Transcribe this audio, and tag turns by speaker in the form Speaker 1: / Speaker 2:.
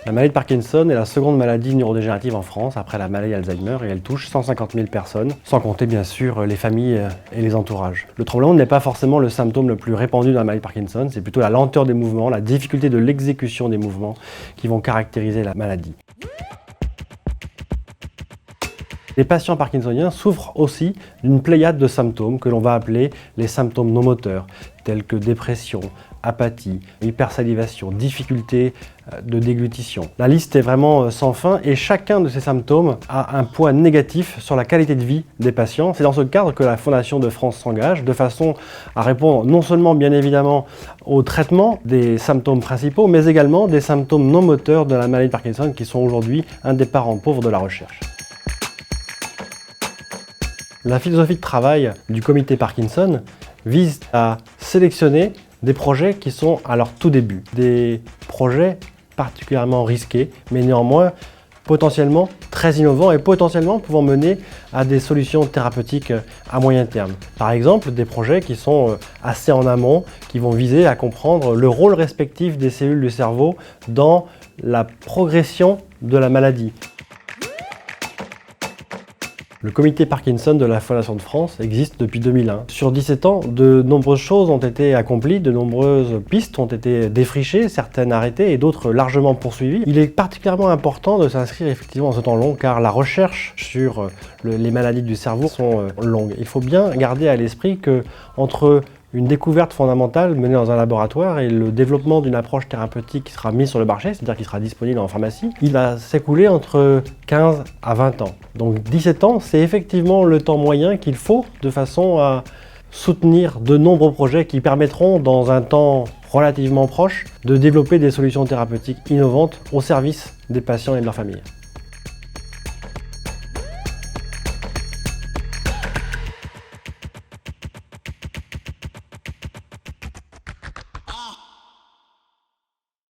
Speaker 1: La maladie de Parkinson est la seconde maladie neurodégénérative en France après la maladie Alzheimer et elle touche 150 000 personnes, sans compter bien sûr les familles et les entourages. Le trouble n'est pas forcément le symptôme le plus répandu de la maladie de Parkinson, c'est plutôt la lenteur des mouvements, la difficulté de l'exécution des mouvements qui vont caractériser la maladie. Les patients parkinsoniens souffrent aussi d'une pléiade de symptômes que l'on va appeler les symptômes non moteurs, tels que dépression, apathie, hypersalivation, difficulté de déglutition. La liste est vraiment sans fin et chacun de ces symptômes a un poids négatif sur la qualité de vie des patients. C'est dans ce cadre que la Fondation de France s'engage de façon à répondre non seulement bien évidemment au traitement des symptômes principaux, mais également des symptômes non moteurs de la maladie de Parkinson qui sont aujourd'hui un des parents pauvres de la recherche. La philosophie de travail du comité Parkinson vise à sélectionner des projets qui sont à leur tout début. Des projets particulièrement risqués, mais néanmoins potentiellement très innovants et potentiellement pouvant mener à des solutions thérapeutiques à moyen terme. Par exemple, des projets qui sont assez en amont, qui vont viser à comprendre le rôle respectif des cellules du cerveau dans la progression de la maladie. Le comité Parkinson de la Fondation de France existe depuis 2001. Sur 17 ans, de nombreuses choses ont été accomplies, de nombreuses pistes ont été défrichées, certaines arrêtées et d'autres largement poursuivies. Il est particulièrement important de s'inscrire effectivement dans ce temps long car la recherche sur les maladies du cerveau sont longues. Il faut bien garder à l'esprit que entre une découverte fondamentale menée dans un laboratoire et le développement d'une approche thérapeutique qui sera mise sur le marché, c'est-à-dire qui sera disponible en pharmacie, il va s'écouler entre 15 à 20 ans. Donc 17 ans, c'est effectivement le temps moyen qu'il faut de façon à soutenir de nombreux projets qui permettront dans un temps relativement proche de développer des solutions thérapeutiques innovantes au service des patients et de leurs familles.